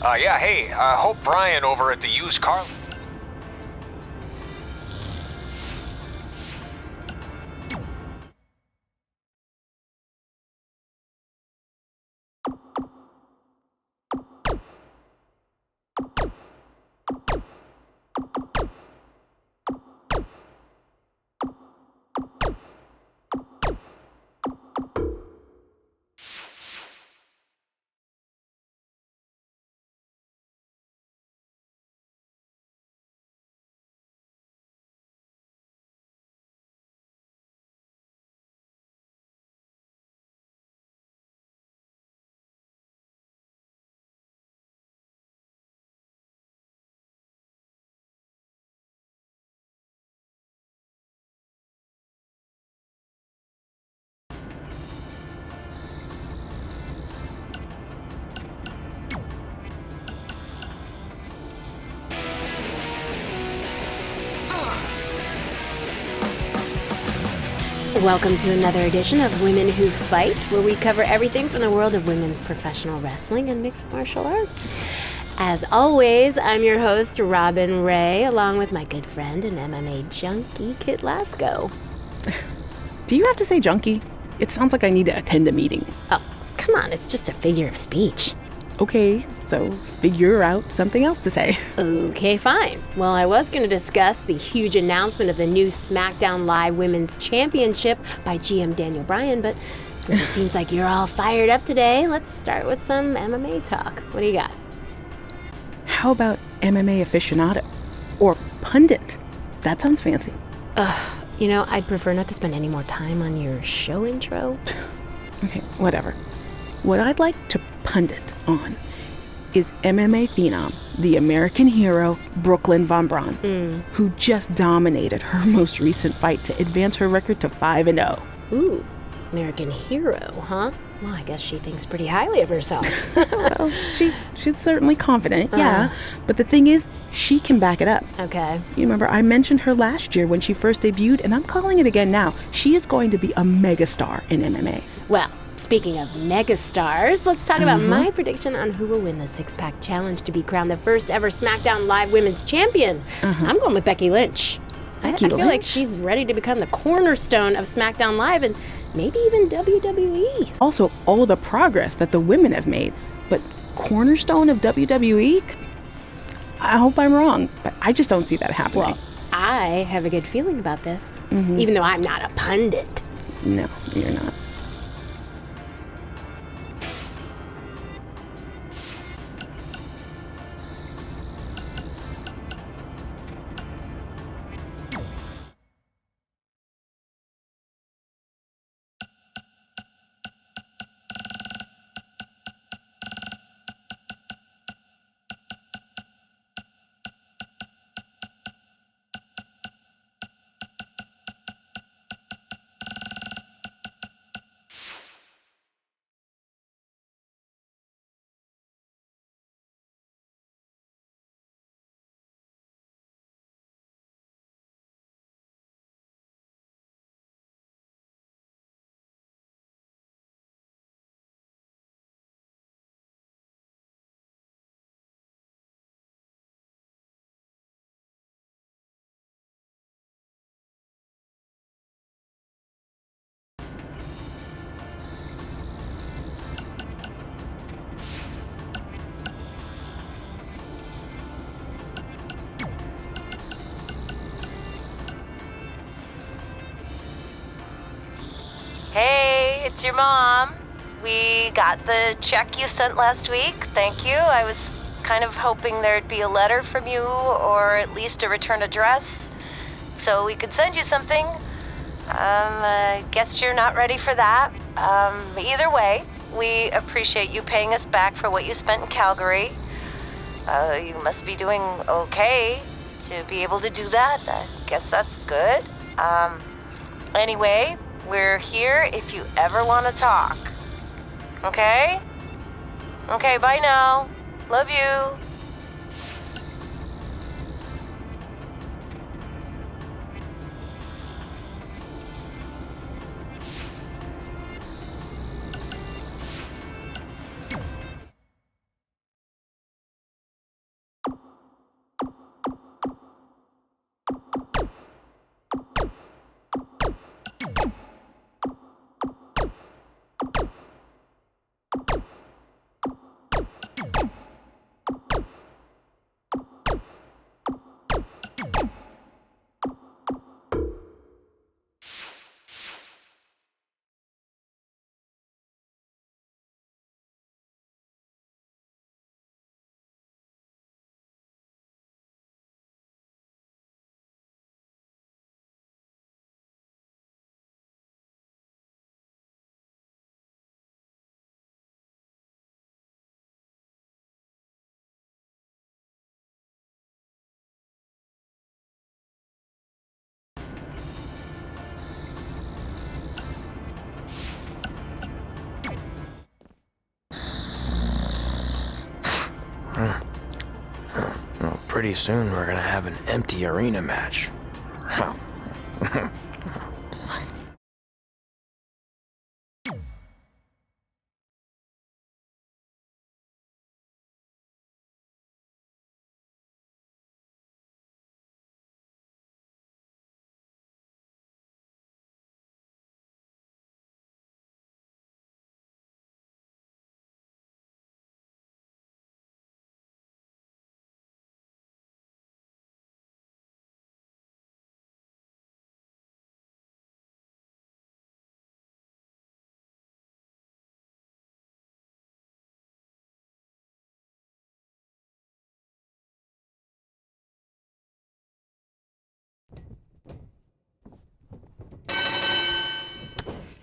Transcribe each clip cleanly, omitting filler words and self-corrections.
Yeah, hey, hope Brian over at the used car. Welcome to another edition of Women Who Fight, where we cover everything from the world of women's professional wrestling and mixed martial arts. As always, I'm your host, Robin Ray, along with my good friend and MMA junkie, Kit Lasco. Do you have to say junkie? It sounds like I need to attend a meeting. Oh, come on, it's just a figure of speech. Okay, so figure out something else to say. Okay, fine. Well, I was going to discuss the huge announcement of the new SmackDown Live Women's Championship by GM Daniel Bryan, but since it seems like you're all fired up today, let's start with some MMA talk. What do you got? How about MMA aficionado? Or pundit? That sounds fancy. I'd prefer not to spend any more time on your show intro. Okay, whatever. What I'd like to pundit on is MMA phenom, the American hero, Brooklyn Von Braun, who just dominated her most recent fight to advance her record to 5-0. Ooh, American hero, huh? Well, I guess she thinks pretty highly of herself. Well, she's certainly confident, yeah. But the thing is, she can back it up. Okay. You remember, I mentioned her last year when she first debuted, and I'm calling it again now. She is going to be a megastar in MMA. Well, speaking of megastars, let's talk about my prediction on who will win the six-pack challenge to be crowned the first ever SmackDown Live Women's Champion. I'm going with Becky Lynch. I feel like she's ready to become the cornerstone of SmackDown Live and maybe even WWE. Also, all the progress that the women have made. But cornerstone of WWE? I hope I'm wrong, but I just don't see that happening. Well, I have a good feeling about this, even though I'm not a pundit. No, you're not. Hey, it's your mom. We got the check you sent last week. Thank you. I was kind of hoping there'd be a letter from you or at least a return address so we could send you something. I guess you're not ready for that. Either way, we appreciate you paying us back for what you spent in Calgary. You must be doing okay to be able to do that. I guess that's good. Anyway, we're here if you ever want to talk. Okay? Okay, bye now. Love you. Well, pretty soon we're gonna have an empty arena match.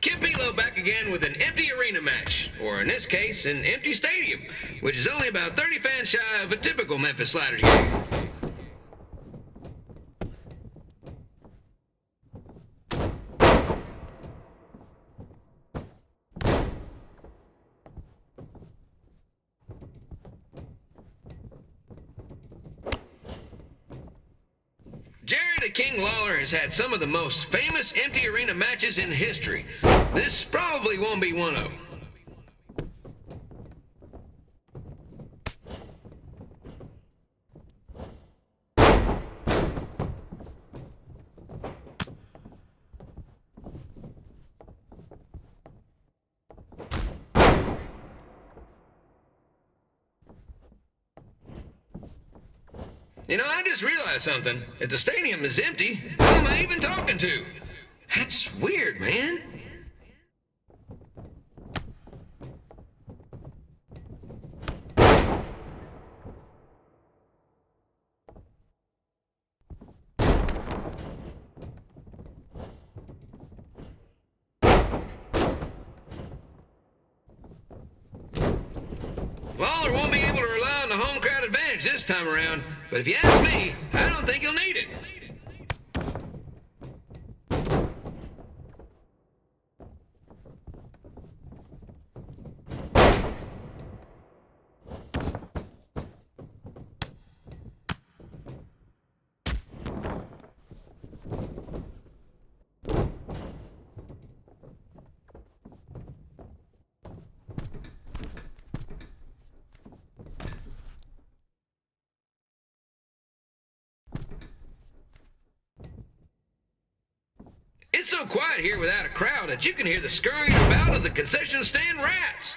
Kipilo back again with an empty arena match, or in this case, an empty stadium, which is only about 30 fans shy of a typical Memphis Sliders game. Jared the King Lawler has had some of the most famous empty arena matches in history. This probably won't be one of them. You know, I just realized something. If the stadium is empty, who am I even talking to? That's weird, man. Lawler won't be able to rely on the home crowd advantage this time around, but if you ask me, I don't think he'll need it. It's so quiet here without a crowd that you can hear the scurrying about of the concession stand rats.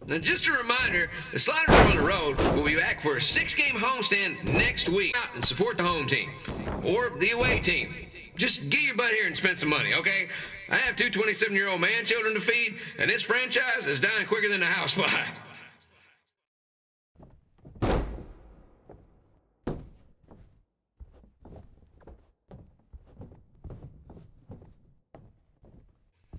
Now, just a reminder, the Sliders on the road will be back for a 6-game homestand next week. Out and support the home team or the away team. Just get your butt here and spend some money, okay? I have two 27-year-old man children to feed, and this franchise is dying quicker than a housefly.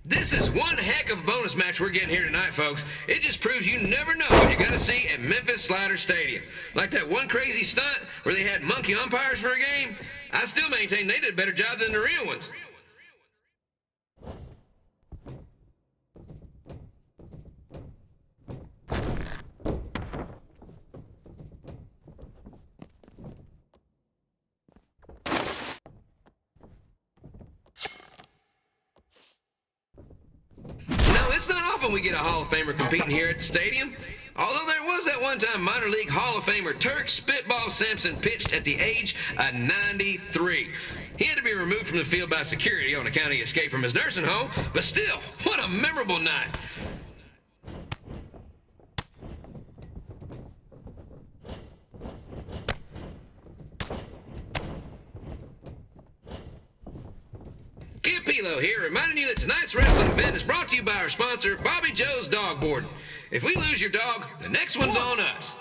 This is one heck of a bonus match we're getting here tonight, folks. It just proves you never know what you're going to see at Memphis Sliders Stadium. Like that one crazy stunt where they had monkey umpires for a game. I still maintain they did a better job than the real ones. It's not often we get a Hall of Famer competing here at the stadium. Although there was that one time minor league Hall of Famer Turk Spitball Simpson pitched at the age of 93. He had to be removed from the field by security on account he escaped from his nursing home, but still, what a memorable night. Pilo here, reminding you that tonight's wrestling event is brought to you by our sponsor, Bobby Joe's Dog Boarding. If we lose your dog, the next one's on us.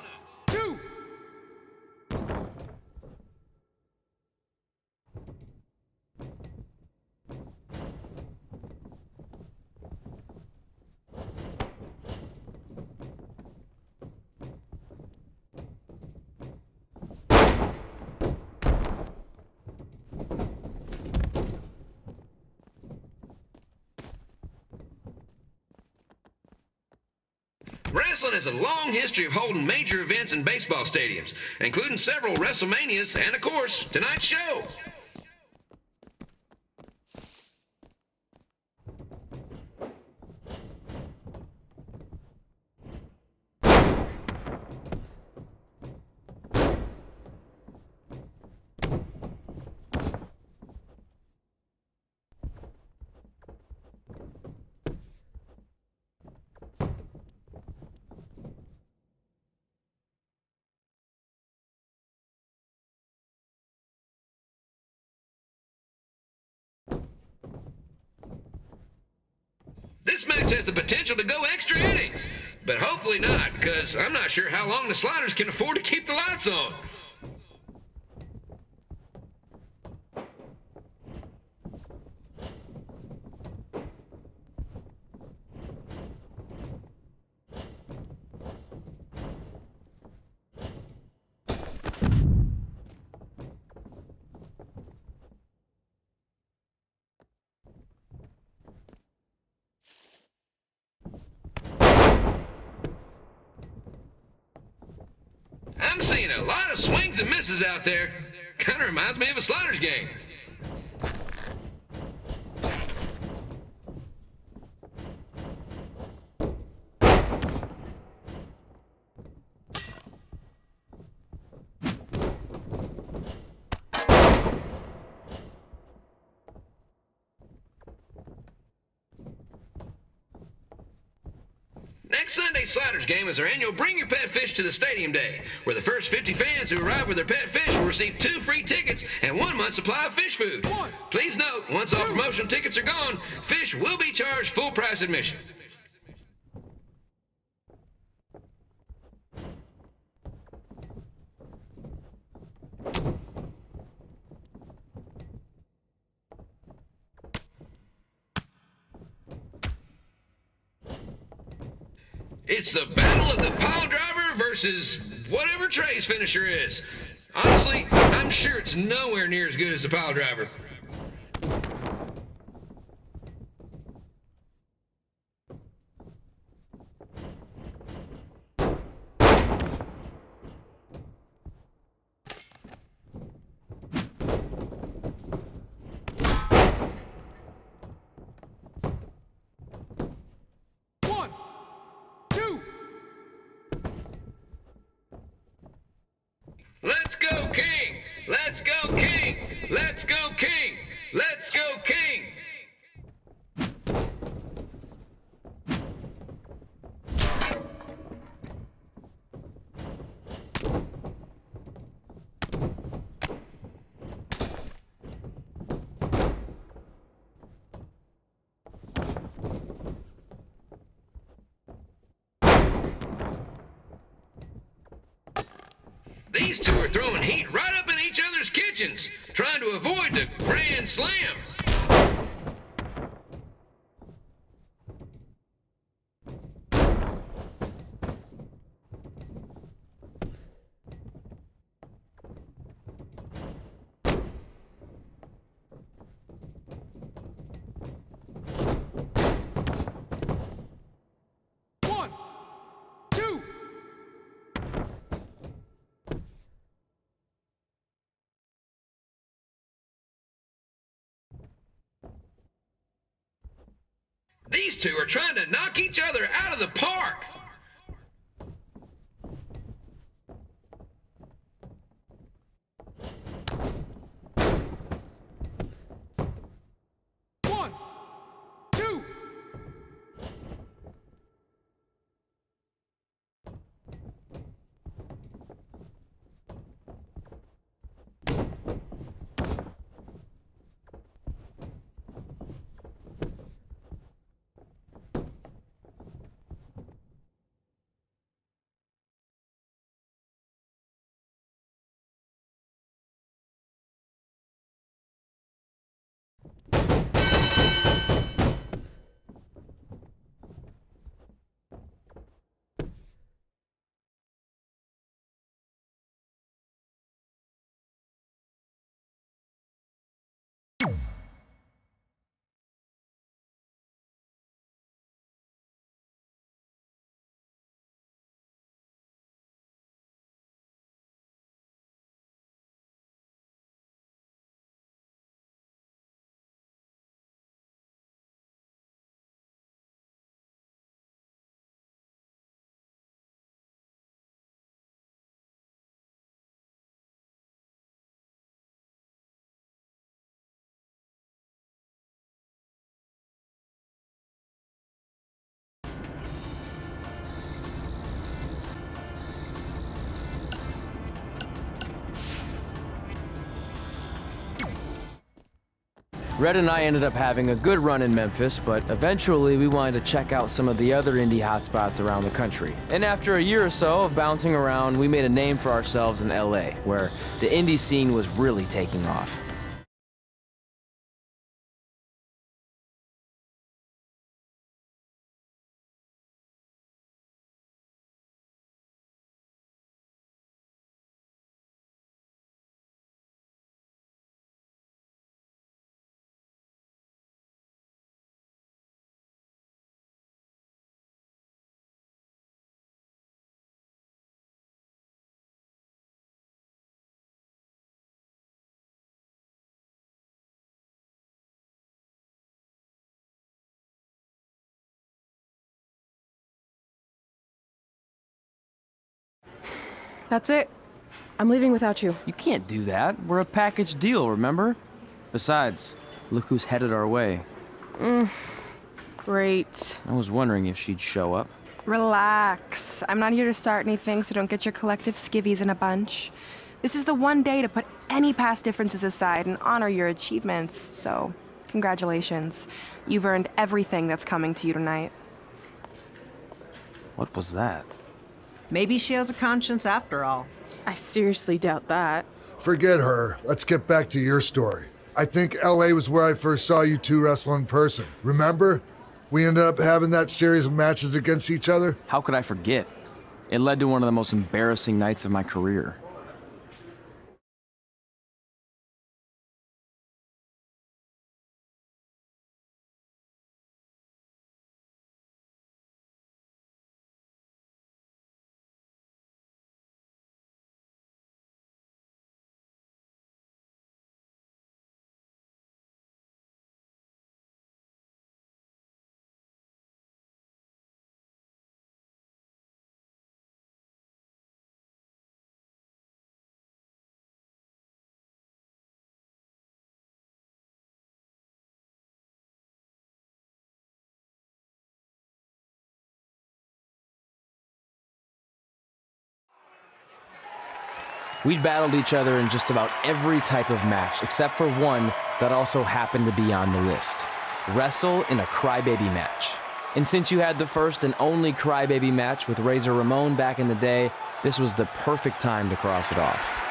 2. Wrestling has a long history of holding major events in baseball stadiums, including several WrestleManias and, of course, tonight's show. This match has the potential to go extra innings, but hopefully not, because I'm not sure how long the Sliders can afford to keep the lights on. I'm seeing a lot of swings and misses out there. Kind of reminds me of a Sliders game. Next Sunday's Sliders game is our annual Bring Your Pet Fish to the Stadium Day, where the first 50 fans who arrive with their pet fish will receive 2 free tickets and 1 month's supply of fish food. Please note, once all promotional tickets are gone, fish will be charged full price admission. It's the battle of the pile driver versus whatever Trey's finisher is. Honestly, I'm sure it's nowhere near as good as the pile driver. Let's go, King! Let's go, King! Let's go, King! Let's go, King! These two are throwing heat right up in each other's kitchens, trying to avoid the Grand Slam. These two are trying to knock each other out of the park. Red and I ended up having a good run in Memphis, but eventually we wanted to check out some of the other indie hotspots around the country. And after a year or so of bouncing around, we made a name for ourselves in LA, where the indie scene was really taking off. That's it. I'm leaving without you. You can't do that. We're a package deal, remember? Besides, look who's headed our way. Great. I was wondering if she'd show up. Relax. I'm not here to start anything, so don't get your collective skivvies in a bunch. This is the one day to put any past differences aside and honor your achievements, so congratulations. You've earned everything that's coming to you tonight. What was that? Maybe she has a conscience after all. I seriously doubt that. Forget her. Let's get back to your story. I think LA was where I first saw you two wrestle in person. Remember? We ended up having that series of matches against each other. How could I forget? It led to one of the most embarrassing nights of my career. We'd battled each other in just about every type of match, except for one that also happened to be on the list. Wrestle in a crybaby match. And since you had the first and only crybaby match with Razor Ramon back in the day, this was the perfect time to cross it off.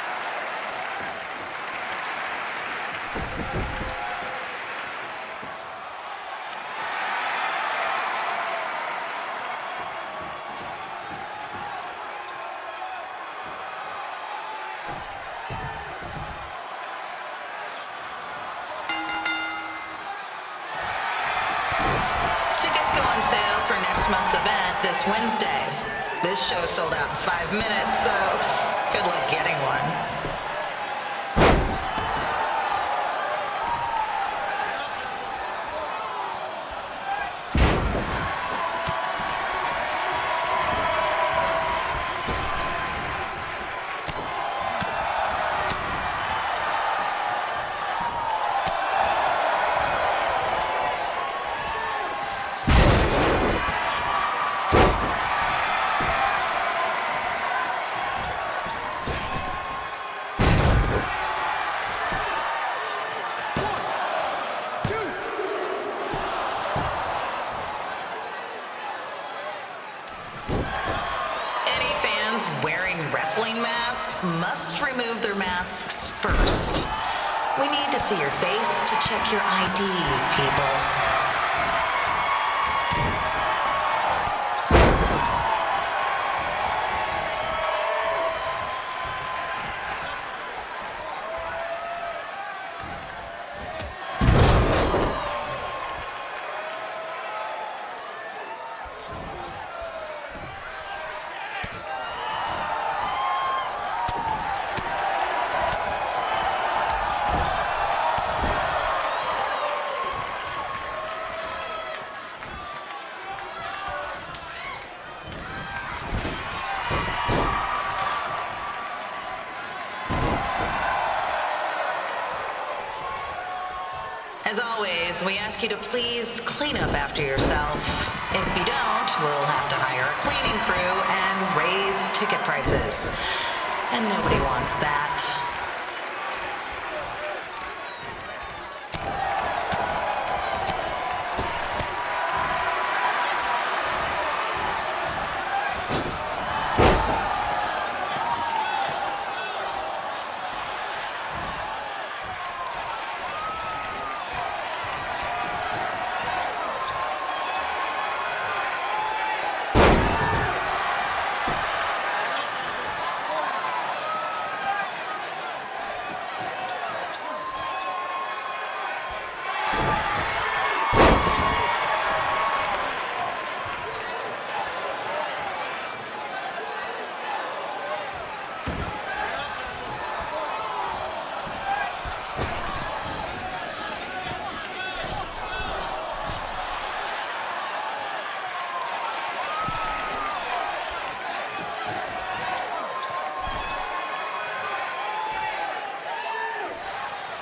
Tickets go on sale for next month's event this Wednesday. This show sold out in 5 minutes, so good luck getting one. Wearing wrestling masks must remove their masks first. We need to see your face to check your ID, people. As always, we ask you to please clean up after yourself. If you don't, we'll have to hire a cleaning crew and raise ticket prices. And nobody wants that.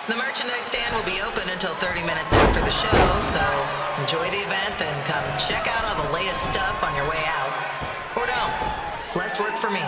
The merchandise stand will be open until 30 minutes after the show, so enjoy the event and come check out all the latest stuff on your way out. Or don't. Less work for me.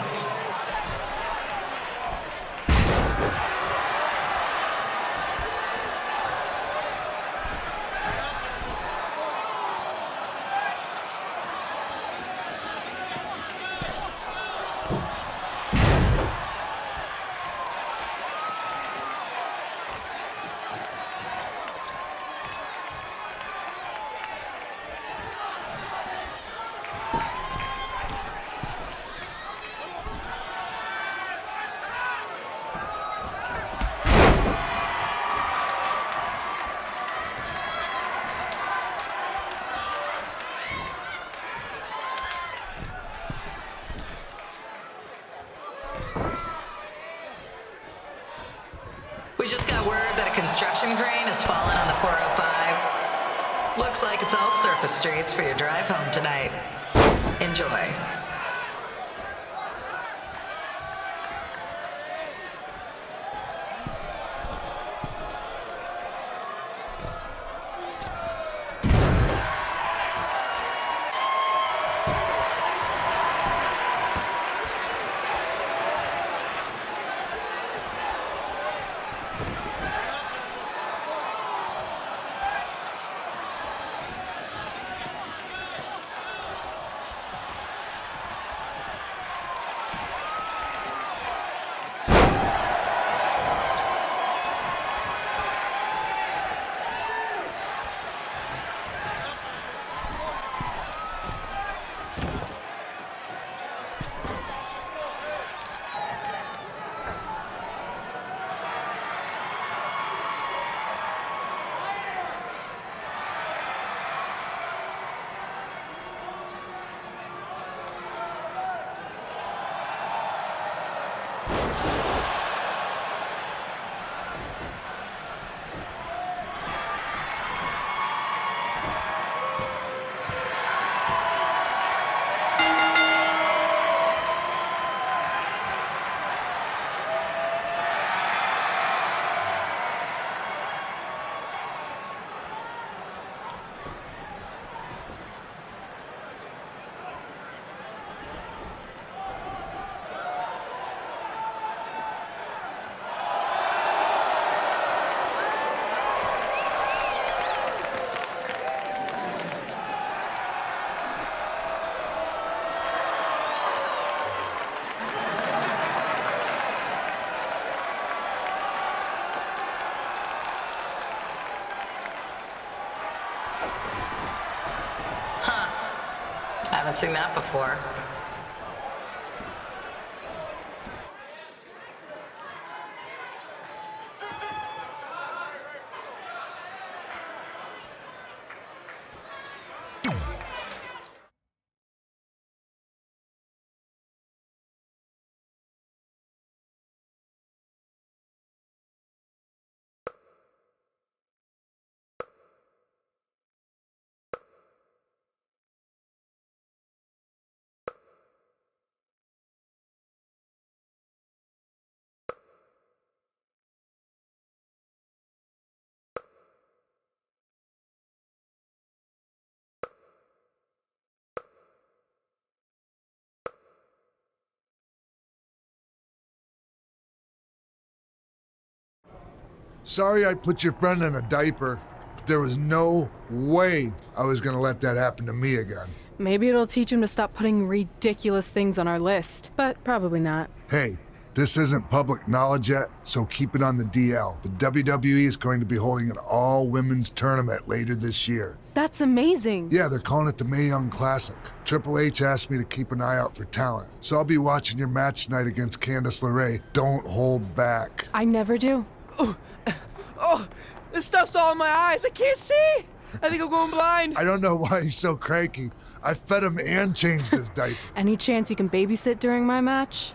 We just got word that a construction crane has fallen on the 405. Looks like it's all surface streets for your drive home tonight. Enjoy. Haven't seen that before. Sorry I put your friend in a diaper, but there was no way I was gonna let that happen to me again. Maybe it'll teach him to stop putting ridiculous things on our list, but probably not. Hey, this isn't public knowledge yet, so keep it on the DL. The WWE is going to be holding an all-women's tournament later this year. That's amazing. Yeah, they're calling it the Mae Young Classic. Triple H asked me to keep an eye out for talent, so I'll be watching your match tonight against Candice LeRae. Don't hold back. I never do. Oh, this stuff's all in my eyes. I can't see. I think I'm going blind. I don't know why he's so cranky. I fed him and changed his diaper. Any chance you can babysit during my match?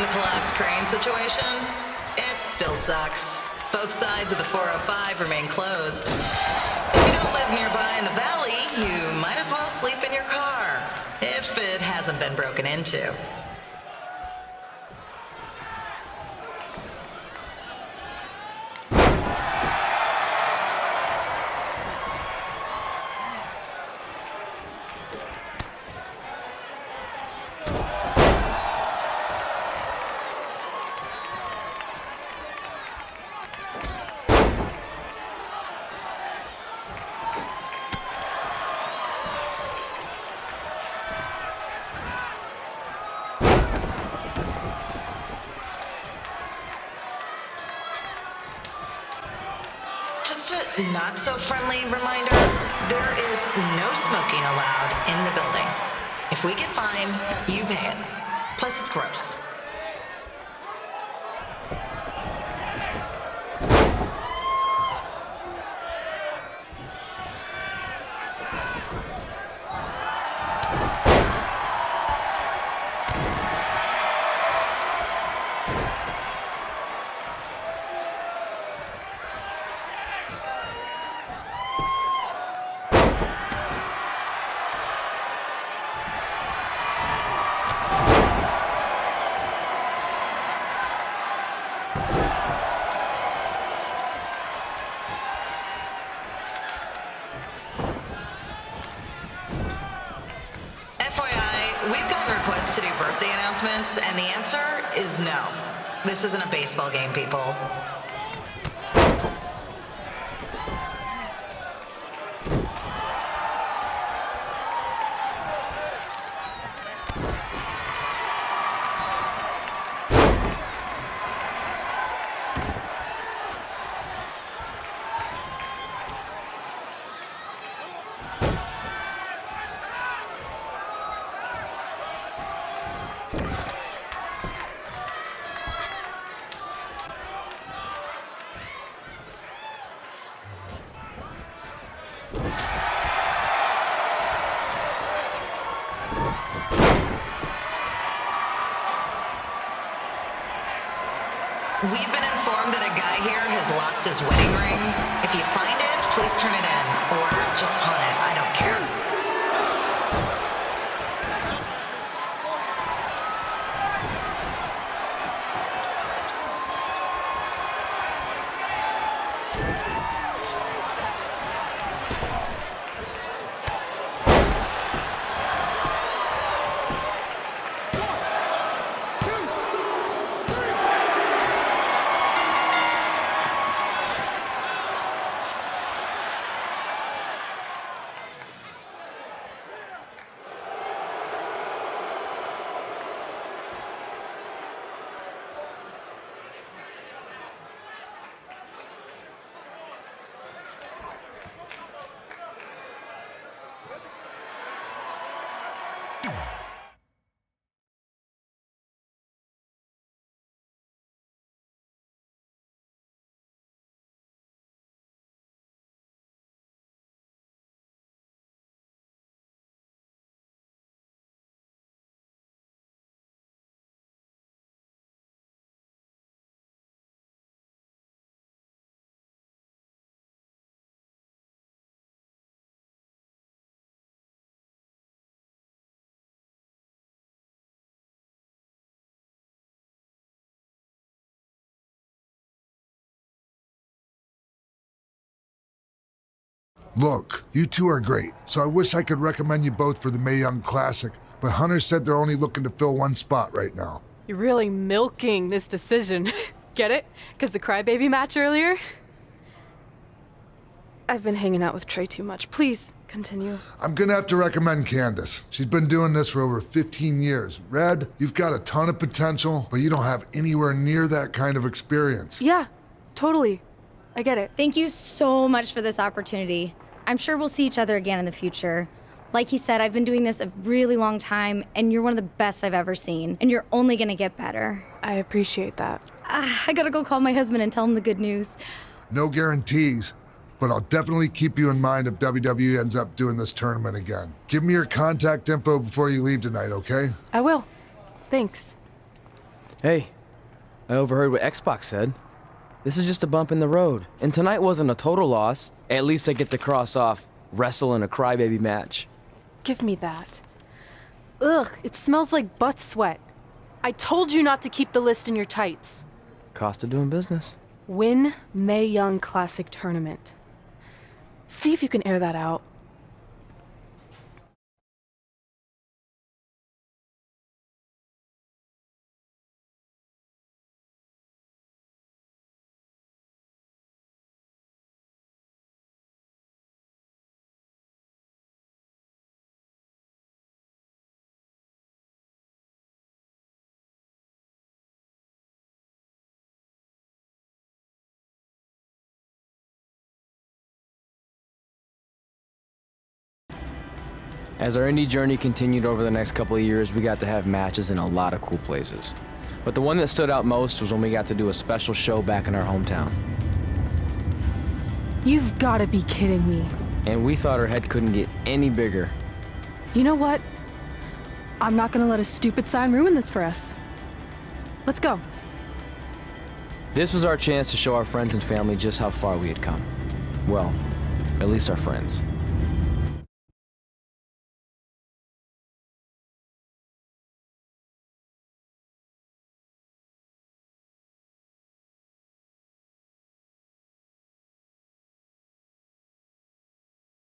the collapsed crane situation? It still sucks. Both sides of the 405 remain closed. If you don't live nearby in the valley, you might as well sleep in your car, if it hasn't been broken into. Just a not-so-friendly reminder, there is no smoking allowed in the building. If we get fined, you pay it. Plus, it's gross. FYI, we've gotten requests to do birthday announcements, and the answer is no. This isn't a baseball game, people. We've been informed that a guy here has lost his wedding ring. If you find it, please turn it in, or just pawn it. I don't care. Look, you two are great, so I wish I could recommend you both for the Mae Young Classic, but Hunter said they're only looking to fill one spot right now. You're really milking this decision. Get it? Because the crybaby match earlier? I've been hanging out with Trey too much. Please, continue. I'm gonna have to recommend Candace. She's been doing this for over 15 years. Red, you've got a ton of potential, but you don't have anywhere near that kind of experience. Yeah, totally. I get it. Thank you so much for this opportunity. I'm sure we'll see each other again in the future. Like he said, I've been doing this a really long time, and you're one of the best I've ever seen. And you're only gonna get better. I appreciate that. I gotta go call my husband and tell him the good news. No guarantees, but I'll definitely keep you in mind if WWE ends up doing this tournament again. Give me your contact info before you leave tonight, okay? I will. Thanks. Hey, I overheard what Xbox said. This is just a bump in the road, and tonight wasn't a total loss. At least I get to cross off wrestle in a crybaby match. Give me that. Ugh, it smells like butt sweat. I told you not to keep the list in your tights. Cost of doing business. Win Mae Young Classic Tournament. See if you can air that out. As our indie journey continued over the next couple of years, we got to have matches in a lot of cool places. But the one that stood out most was when we got to do a special show back in our hometown. You've got to be kidding me. And we thought our head couldn't get any bigger. You know what? I'm not gonna let a stupid sign ruin this for us. Let's go. This was our chance to show our friends and family just how far we had come. Well, at least our friends.